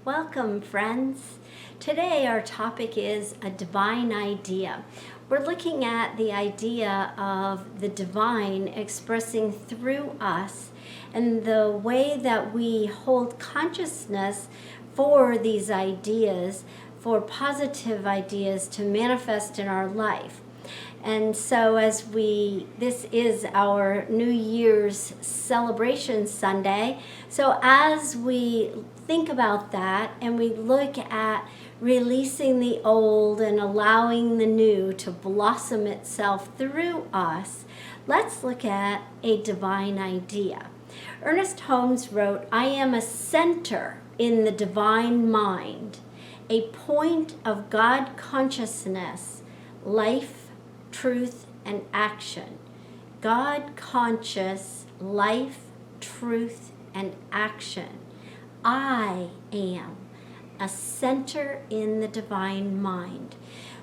Welcome, friends. Today our topic is a divine idea. We're looking at the idea of the divine expressing through us and the way that we hold consciousness for these ideas, for positive ideas to manifest in our life. And so this is our New Year's celebration Sunday. So as we think about that and we look at releasing the old and allowing the new to blossom itself through us, let's look at a divine idea. Ernest Holmes wrote, "I am a center in the divine mind, a point of God consciousness, life, truth, and action." God conscious, life, truth, and action. I am a center in the divine mind,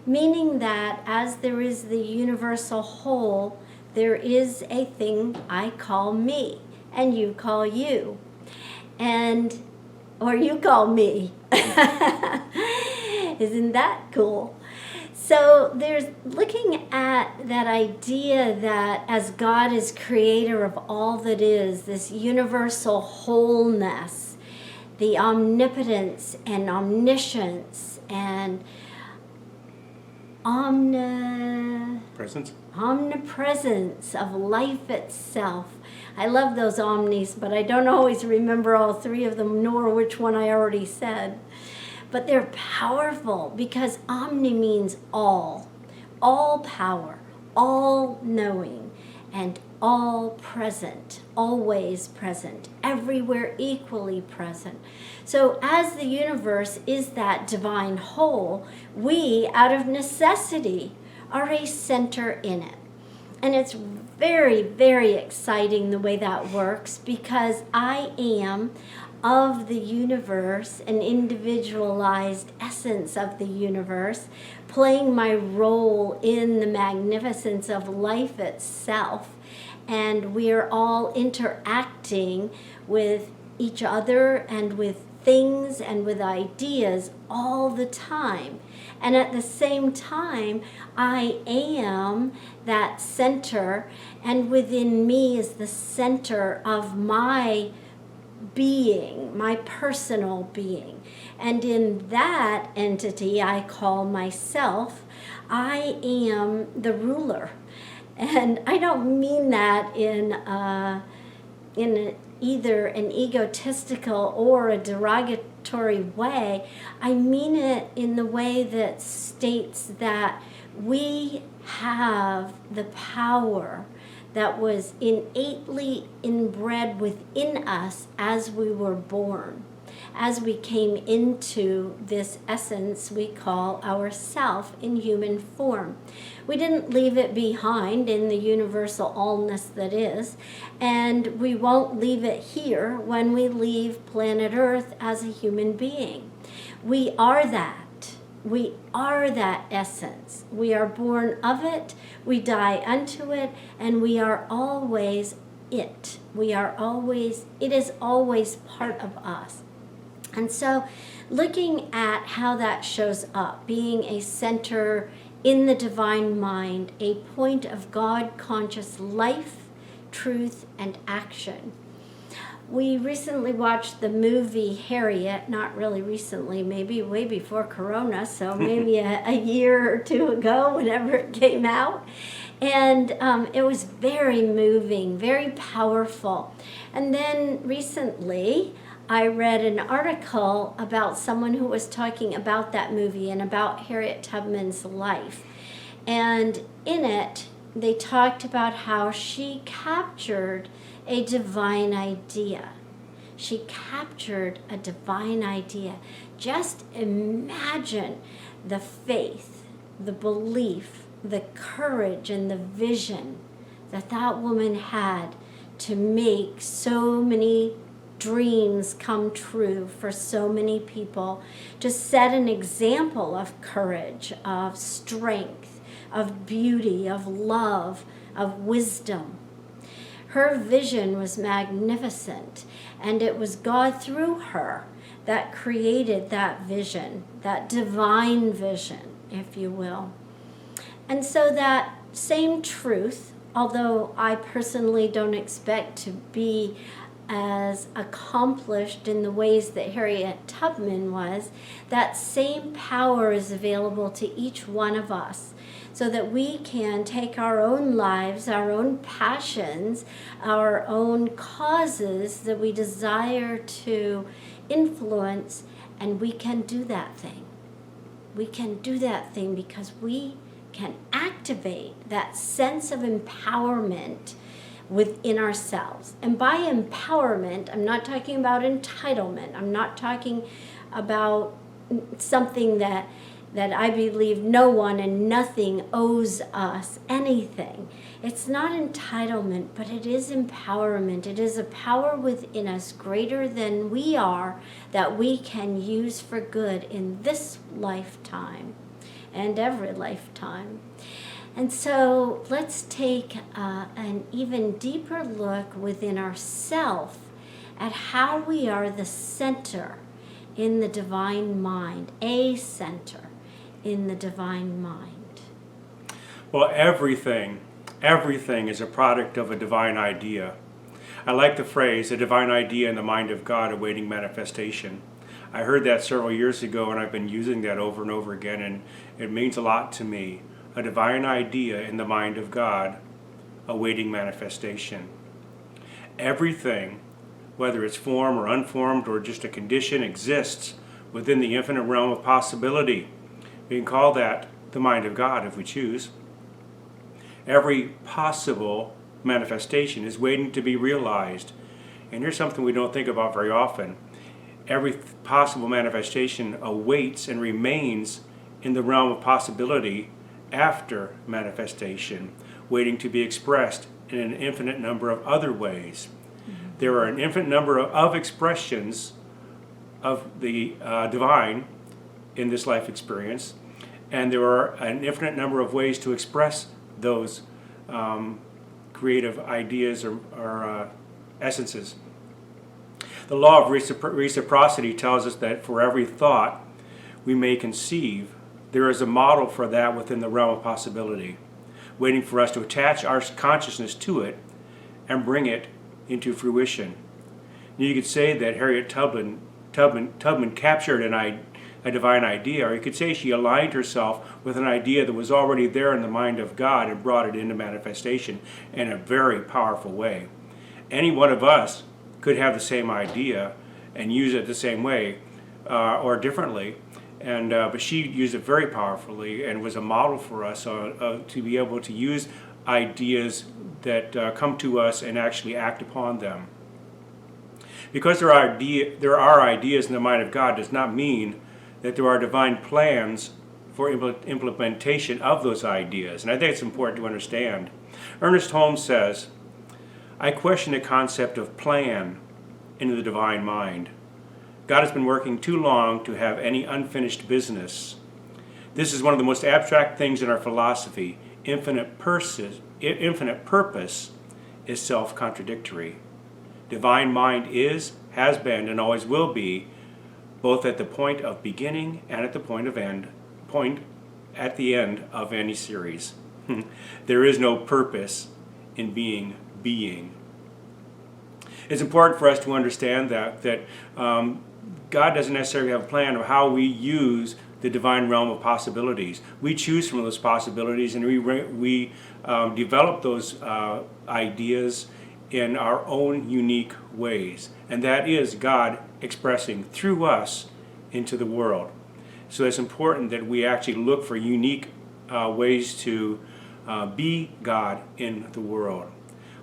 meaning that as there is the universal whole, there is a thing I call me, and you call you, or you call me. Isn't that cool? So there's looking at that idea that as God is creator of all that is, this universal wholeness, the omnipotence and omniscience and omnipresence of life itself. I love those omnis, but I don't always remember all three of them, nor which one I already said. But they're powerful because omni means all power, all knowing, and all present, always present, everywhere equally present. So as the universe is that divine whole, we, out of necessity, are a center in it. And it's very, very exciting the way that works because I am of the universe, an individualized essence of the universe, playing my role in the magnificence of life itself. And we are all interacting with each other and with things and with ideas all the time. And at the same time, I am that center, and within me is the center of my being, my personal being. And in that entity I call myself, I am the ruler. And I don't mean that in either an egotistical or a derogatory way. I mean it in the way that states that we have the power that was innately inbred within us as we were born, as we came into this essence we call ourself in human form. We didn't leave it behind in the universal allness that is, and we won't leave it here when we leave planet Earth as a human being. We are that. We are that essence. We are born of it, we die unto it, and we are always it. It is always part of us. And so looking at how that shows up, being a center in the divine mind, a point of God conscious life, truth, and action. We recently watched the movie Harriet, not really recently, maybe way before Corona, so maybe a year or two ago, whenever it came out. And it was very moving, very powerful. And then recently, I read an article about someone who was talking about that movie and about Harriet Tubman's life. And in it, they talked about how she captured a divine idea. She captured a divine idea. Just imagine the faith, the belief, the courage, and the vision that that woman had to make so many dreams come true for so many people, to set an example of courage, of strength, of beauty, of love, of wisdom. her vision was magnificent, and it was God through her that created that vision, that divine vision, if you will. And so that same truth, although I personally don't expect to be as accomplished in the ways that Harriet Tubman was, that same power is available to each one of us, so that we can take our own lives, our own passions, our own causes that we desire to influence, and we can do that thing. We can do that thing because we can activate that sense of empowerment within ourselves. And by empowerment, I'm not talking about entitlement. I'm not talking about something that I believe no one and nothing owes us anything. It's not entitlement, but it is empowerment. It is a power within us greater than we are that we can use for good in this lifetime and every lifetime. And so let's take an even deeper look within ourself at how we are the center in the divine mind, a center in the divine mind. Well, everything is a product of a divine idea. I like the phrase, a divine idea in the mind of God awaiting manifestation. I heard that several years ago, and I've been using that over and over again, and it means a lot to me. A divine idea in the mind of God awaiting manifestation. Everything, whether it's formed or unformed or just a condition, exists within the infinite realm of possibility. We can call that the mind of God if we choose. Every possible manifestation is waiting to be realized. And here's something we don't think about very often. Every possible manifestation awaits and remains in the realm of possibility after manifestation, waiting to be expressed in an infinite number of other ways. Mm-hmm. There are an infinite number of expressions of the divine in this life experience, and there are an infinite number of ways to express those creative ideas or essences. The law of reciprocity tells us that for every thought we may conceive, there is a model for that within the realm of possibility, waiting for us to attach our consciousness to it and bring it into fruition. You could say that Harriet Tubman captured a divine idea, or you could say she aligned herself with an idea that was already there in the mind of God and brought it into manifestation in a very powerful way. Any one of us could have the same idea and use it the same way or differently. But she used it very powerfully and was a model for us to be able to use ideas that come to us and actually act upon them. Because there are ideas in the mind of God does not mean that there are divine plans for implementation of those ideas. And I think it's important to understand. Ernest Holmes says, "I question the concept of plan in the divine mind. God has been working too long to have any unfinished business. This is one of the most abstract things in our philosophy. Infinite purpose is self-contradictory. Divine mind is, has been, and always will be, both at the point of beginning and at the point at the end of any series. There is no purpose in being. It's important for us to understand that God doesn't necessarily have a plan of how we use the divine realm of possibilities. We choose from those possibilities, and we develop those ideas in our own unique ways. And that is God expressing through us into the world. So it's important that we actually look for unique ways to be God in the world.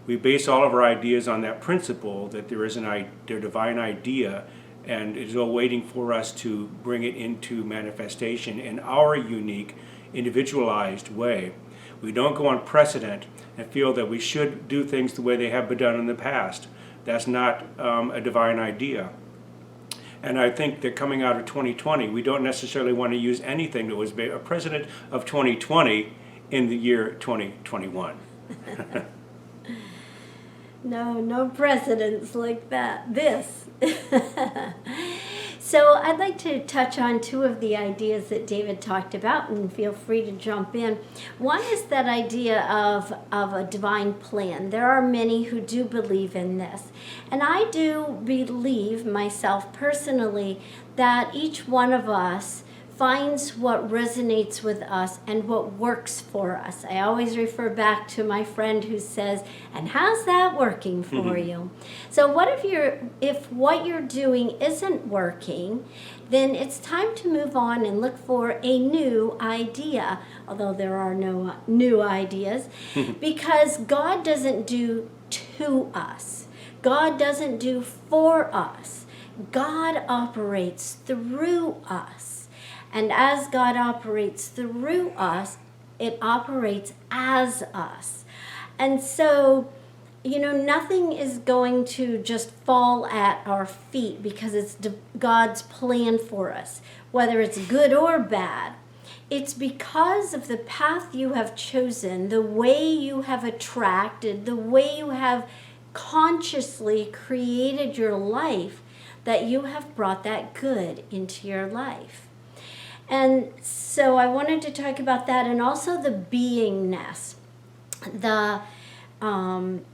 We base all of our ideas on that principle that there is a divine idea, and it is all waiting for us to bring it into manifestation in our unique, individualized way. We don't go on precedent and feel that we should do things the way they have been done in the past. That's not a divine idea. And I think that coming out of 2020, we don't necessarily want to use anything that was a precedent of 2020 in the year 2021. No precedents like that. This. So I'd like to touch on two of the ideas that David talked about, and feel free to jump in. One is that idea of a divine plan. There are many who do believe in this. And I do believe myself personally that each one of us finds what resonates with us and what works for us. I always refer back to my friend who says, "And how's that working for you?" So what if what you're doing isn't working, then it's time to move on and look for a new idea, although there are no new ideas, because God doesn't do to us. God doesn't do for us. God operates through us. And as God operates through us, it operates as us. And so, nothing is going to just fall at our feet because it's God's plan for us, whether it's good or bad. It's because of the path you have chosen, the way you have attracted, the way you have consciously created your life, that you have brought that good into your life. And so I wanted to talk about that, and also the beingness, the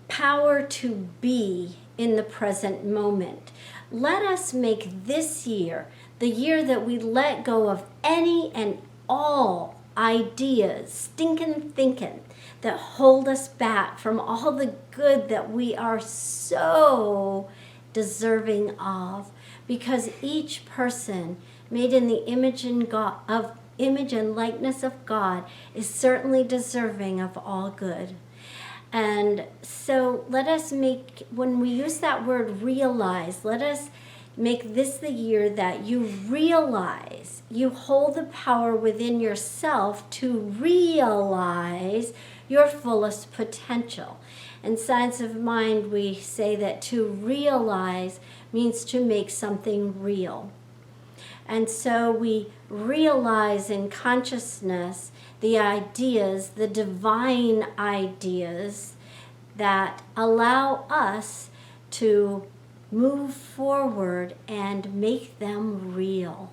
power to be in the present moment. Let us make this year the year that we let go of any and all ideas, stinking thinking, that hold us back from all the good that we are so deserving of, because each person made in the image and likeness of God is certainly deserving of all good. And so let us make, when we use that word realize, let us make this the year that you realize you hold the power within yourself to realize your fullest potential. In Science of Mind, we say that to realize means to make something real. And so we realize in consciousness the ideas, the divine ideas that allow us to move forward and make them real.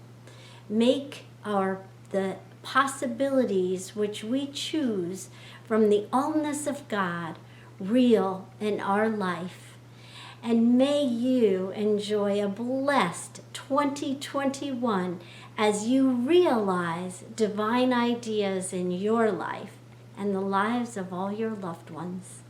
Make the possibilities which we choose from the allness of God real in our life. And may you enjoy a blessed 2021 as you realize divine ideas in your life and the lives of all your loved ones.